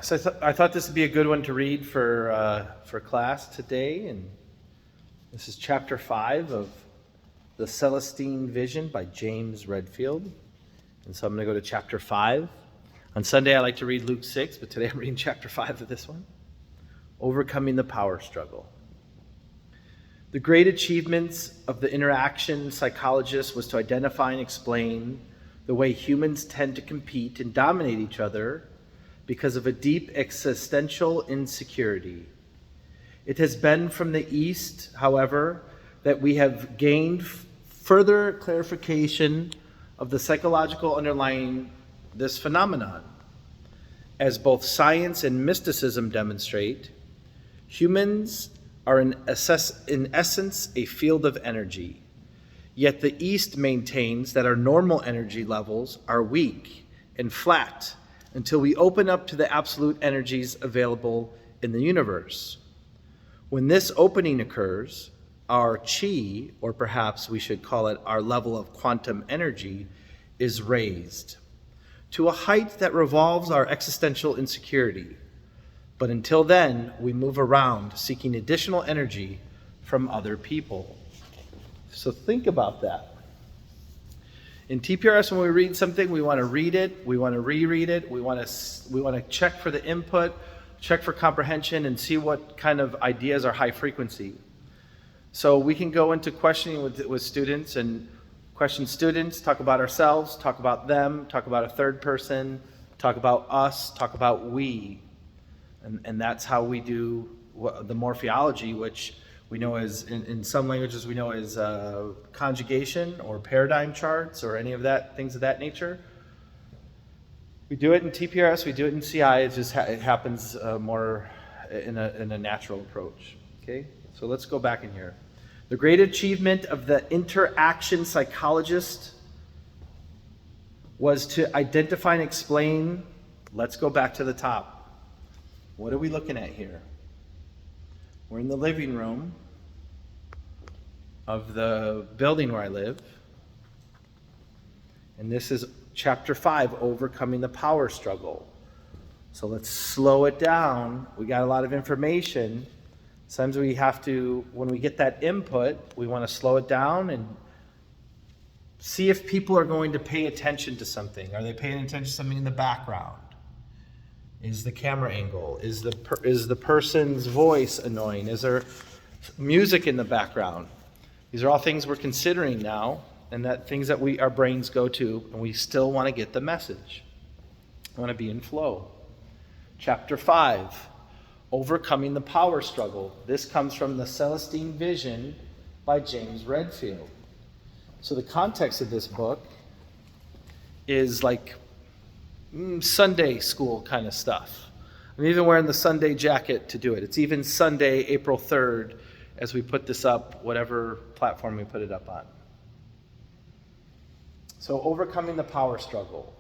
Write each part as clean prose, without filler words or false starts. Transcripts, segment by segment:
So I thought this would be a good one to read for class today, and this is chapter 5 of The Celestine Vision by James Redfield. And so I'm going to go to chapter 5. On Sunday I like to read Luke 6, but today I'm reading chapter 5 of this one. Overcoming the Power Struggle. The great achievements of the interaction psychologist was to identify and explain the way humans tend to compete and dominate each other because of a deep existential insecurity. It has been from the East, however, that we have gained further clarification of the psychological underlying this phenomenon. As both science and mysticism demonstrate, humans are in essence a field of energy. Yet the East maintains that our normal energy levels are weak and flat until we open up to the absolute energies available in the universe. When this opening occurs, our chi, or perhaps we should call it our level of quantum energy, is raised to a height that revolves our existential insecurity. But until then, we move around seeking additional energy from other people. So think about that. In TPRS, when we read something, we want to read it, we want to reread it, we want to check for the input, check for comprehension, and see what kind of ideas are high frequency. So we can go into questioning with students and question students, talk about ourselves, talk about them, talk about a third person, talk about us, talk about we. And that's how we do the morphology, which we know as, in some languages, we know as conjugation or paradigm charts or any of that, things of that nature. We do it in TPRS, we do it in CI, it happens more in a natural approach. Okay, so let's go back in here. The great achievement of the interaction psychologist was to identify and explain. Let's go back to the top. What are we looking at here? We're in the living room of the building where I live. And this is chapter 5, Overcoming the Power Struggle. So let's slow it down. We got a lot of information. Sometimes we have to, when we get that input, we want to slow it down and see if people are going to pay attention to something. Are they paying attention to something in the background? Is the camera angle? Is the person's voice annoying? Is there music in the background? These are all things we're considering now, and things that our brains go to, and we still want to get the message. I want to be in flow. Chapter 5, Overcoming the Power Struggle. This comes from The Celestine Vision by James Redfield. So the context of this book is like Sunday school kind of stuff. I'm even wearing the Sunday jacket to do it. It's even Sunday, April 3rd, as we put this up, whatever platform we put it up on. So, overcoming the power struggle.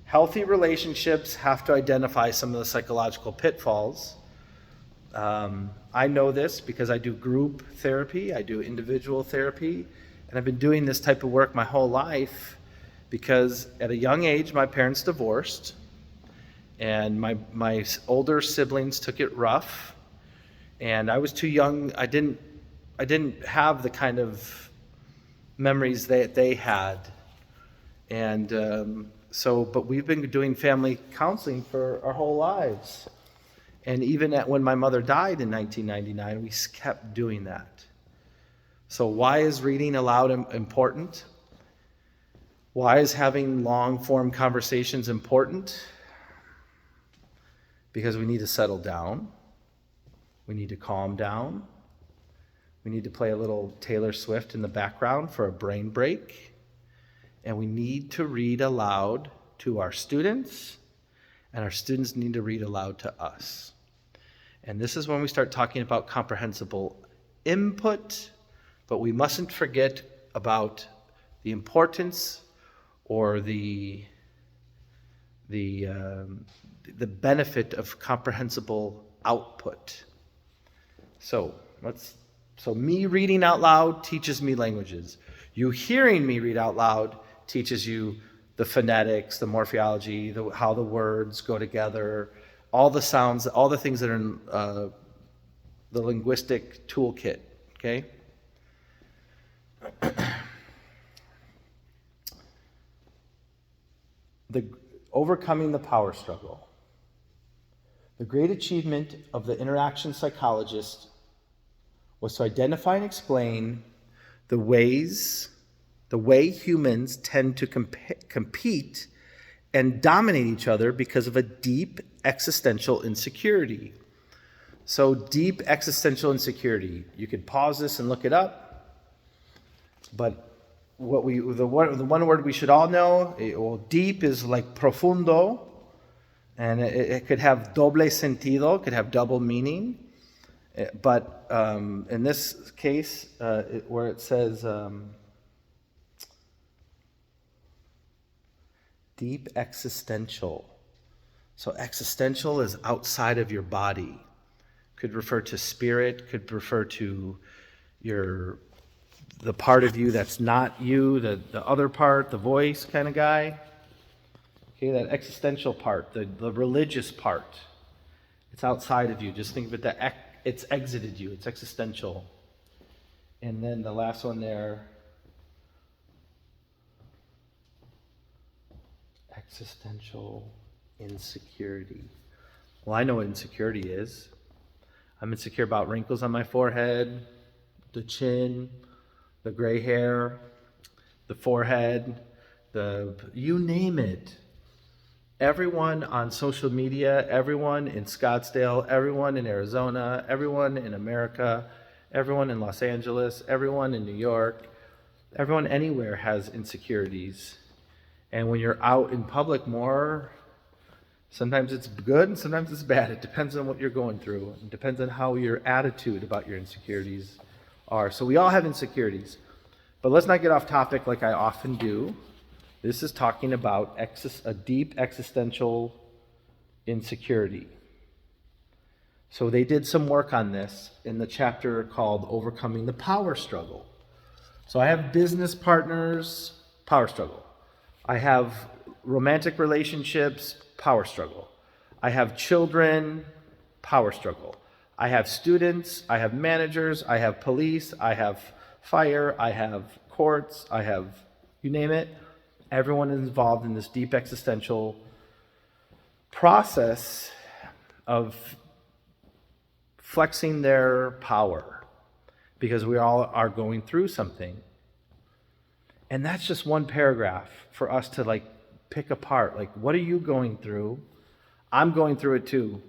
Healthy relationships have to identify some of the psychological pitfalls. I know this because I do group therapy, I do individual therapy, and I've been doing this type of work my whole life. Because at a young age, my parents divorced, and my older siblings took it rough, and I was too young. I didn't have the kind of memories that they had, and but we've been doing family counseling for our whole lives, and even when my mother died in 1999, we kept doing that. So why is reading aloud important? Why is having long-form conversations important? Because we need to settle down. We need to calm down. We need to play a little Taylor Swift in the background for a brain break. And we need to read aloud to our students, and our students need to read aloud to us. And this is when we start talking about comprehensible input, but we mustn't forget about the importance or the benefit of comprehensible output. So me reading out loud teaches me languages. You hearing me read out loud teaches you the phonetics, the morphology, how the words go together, all the sounds, all the things that are in the linguistic toolkit, okay? Overcoming the power struggle. The great achievement of the interaction psychologist was to identify and explain the way humans tend to compete and dominate each other because of a deep existential insecurity. So deep existential insecurity. You could pause this and look it up, but the one word we should all know, deep is like profundo, and it could have doble sentido, could have double meaning. But in this case, where it says deep existential. So existential is outside of your body. Could refer to spirit, could refer to the part of you that's not you, the other part, the voice kind of guy. Okay, that existential part, the religious part. It's outside of you. Just think of it it's exited you. It's existential. And then the last one there, existential insecurity. Well, I know what insecurity is. I'm insecure about wrinkles on my forehead, the chin, the gray hair, the forehead, you name it. Everyone on social media, everyone in Scottsdale, everyone in Arizona, everyone in America, everyone in Los Angeles, everyone in New York, everyone anywhere has insecurities. And when you're out in public more, sometimes it's good and sometimes it's bad. It depends on what you're going through. It depends on how your attitude about your insecurities are. So we all have insecurities. But let's not get off topic like I often do. This is talking about a deep existential insecurity. So they did some work on this in the chapter called Overcoming the Power Struggle. So I have business partners, power struggle. I have romantic relationships, power struggle. I have children, power struggle. I have students, I have managers, I have police, I have fire, I have courts, I have, you name it. Everyone is involved in this deep existential process of flexing their power because we all are going through something. And that's just one paragraph for us to pick apart. What are you going through? I'm going through it too.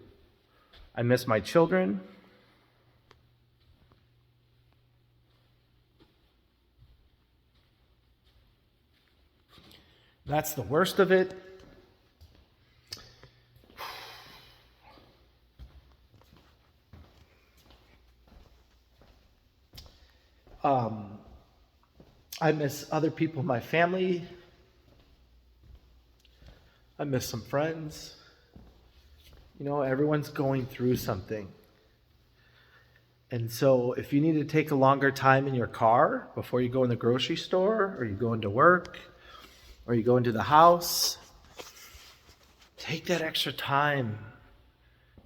I miss my children. That's the worst of it. I miss other people in my family. I miss some friends. Everyone's going through something. And so if you need to take a longer time in your car before you go in the grocery store, or you go into work, or you go into the house, take that extra time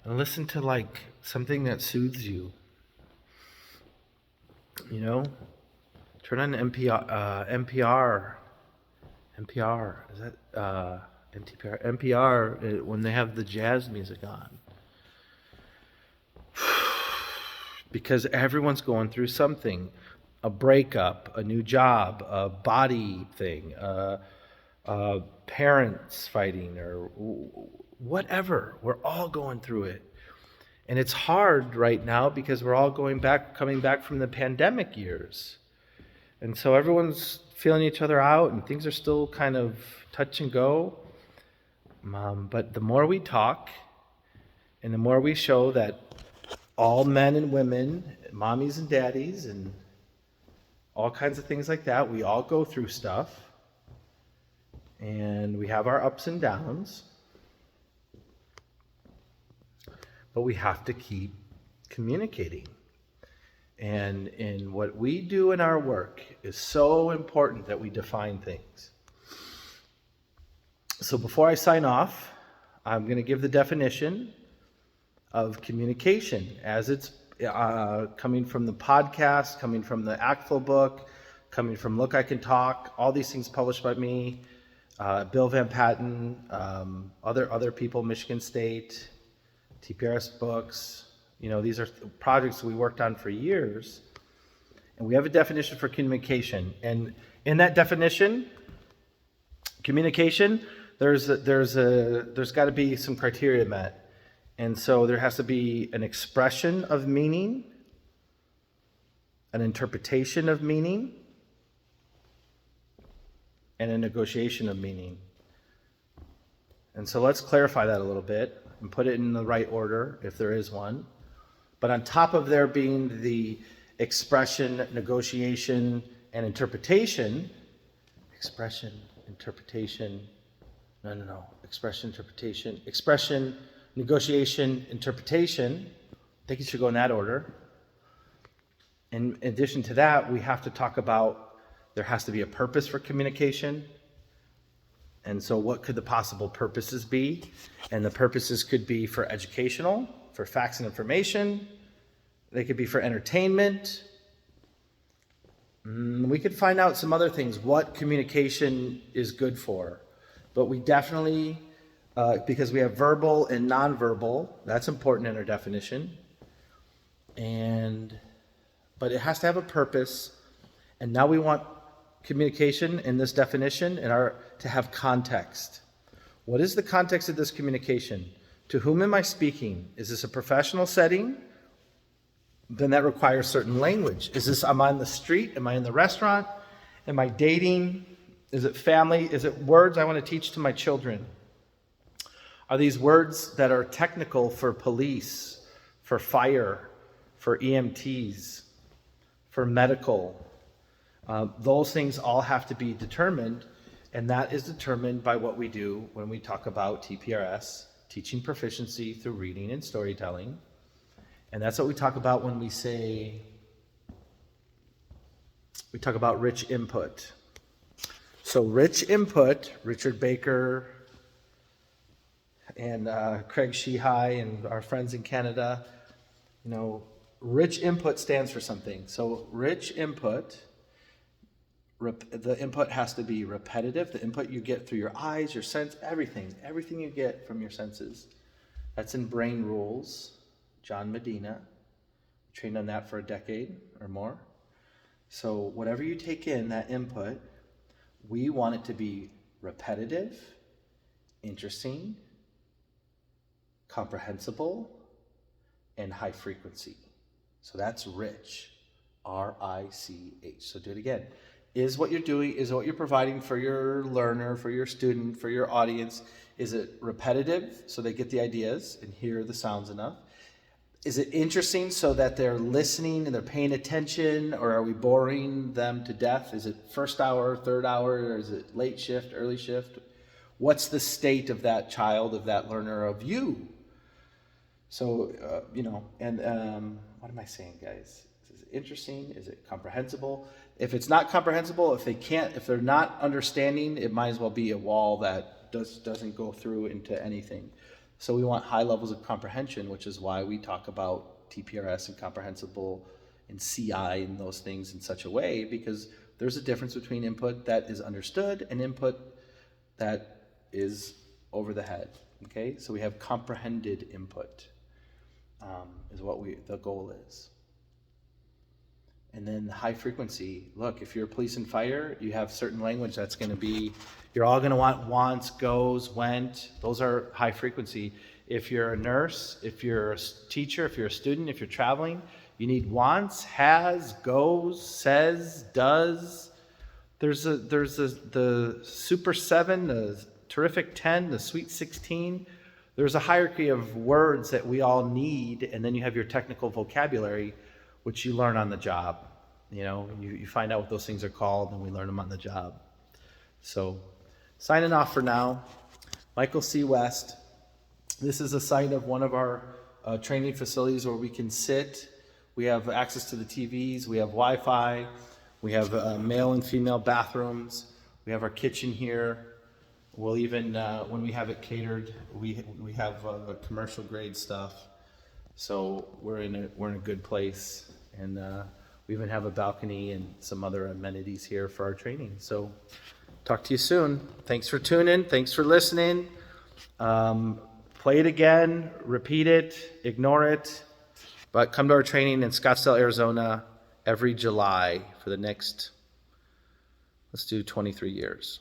and listen to something that soothes you. Turn on NPR. NPR, is that NPR when they have the jazz music on. Because everyone's going through something. A breakup, a new job, a body thing, parents fighting, or whatever. We're all going through it. And it's hard right now because we're all coming back from the pandemic years. And so everyone's feeling each other out and things are still kind of touch and go. But the more we talk and the more we show that all men and women, mommies and daddies, and all kinds of things like that, we all go through stuff. And we have our ups and downs. But we have to keep communicating. And in what we do in our work is so important that we define things. So before I sign off, I'm going to give the definition of communication as it's coming from the podcast, coming from the ACTFL book, coming from Look, I Can Talk, all these things published by me, Bill Van Patten, other people, Michigan State, TPR-S books. These are projects we worked on for years. And we have a definition for communication. And in that definition, communication, there's got to be some criteria met. And so there has to be an expression of meaning, an interpretation of meaning, and a negotiation of meaning. And so let's clarify that a little bit and put it in the right order if there is one. But on top of there being the expression, negotiation, and interpretation, expression, negotiation, interpretation, I think it should go in that order. In addition to that, we have to talk about there has to be a purpose for communication. And so what could the possible purposes be? And the purposes could be for educational, for facts and information. They could be for entertainment. We could find out some other things, what communication is good for. But we definitely, because we have verbal and nonverbal, that's important in our definition. But it has to have a purpose. And now we want communication in this definition to have context. What is the context of this communication? To whom am I speaking? Is this a professional setting? Then that requires certain language. Am I on the street? Am I in the restaurant? Am I dating? Is it family? Is it words I want to teach to my children? Are these words that are technical for police, for fire, for EMTs, for medical? Those things all have to be determined, and that is determined by what we do when we talk about TPRS, teaching proficiency through reading and storytelling. And that's what we talk about when we talk about rich input. So rich input, Richard Baker and Craig Sheehy and our friends in Canada, rich input stands for something. So rich input, the input has to be repetitive. The input you get through your eyes, your sense, everything you get from your senses. That's in Brain Rules, John Medina. Trained on that for a decade or more. So whatever you take in, that input, we want it to be repetitive, interesting, comprehensible, and high frequency. So that's rich, R-I-C-H. So do it again. Is what you're doing, is what you're providing for your learner, for your student, for your audience, is it repetitive so they get the ideas and hear the sounds enough? Is it interesting so that they're listening and they're paying attention, or are we boring them to death? Is it first hour, third hour, or is it late shift, early shift? What's the state of that child, of that learner, of you? So, what am I saying, guys? Is it interesting? Is it comprehensible? If it's not comprehensible, if they're not understanding, it might as well be a wall that doesn't go through into anything. So we want high levels of comprehension, which is why we talk about TPRS and comprehensible and CI and those things in such a way, because there's a difference between input that is understood and input that is over the head. Okay, so we have comprehended input is what the goal is. And then high frequency. Look, if you're police and fire, you have certain language that's going to be, you're all going to want wants, goes, went. Those are high frequency. If you're a nurse, if you're a teacher, if you're a student, if you're traveling, you need wants, has, goes, says, does. There's the Super 7, the Terrific 10, the Sweet 16. There's a hierarchy of words that we all need, and then you have your technical vocabulary, which you learn on the job. You find out what those things are called, and we learn them on the job. So, signing off for now. Michael C. West. This is a site of one of our training facilities where we can sit. We have access to the TVs. We have Wi-Fi. We have male and female bathrooms. We have our kitchen here. We'll even, when we have it catered, we have commercial grade stuff. So we're in a good place, and we even have a balcony and some other amenities here for our training. So talk to you soon. Thanks for tuning. Thanks for listening. Play it again, repeat it, ignore it, but come to our training in Scottsdale, Arizona every July for the next, let's do 23 years.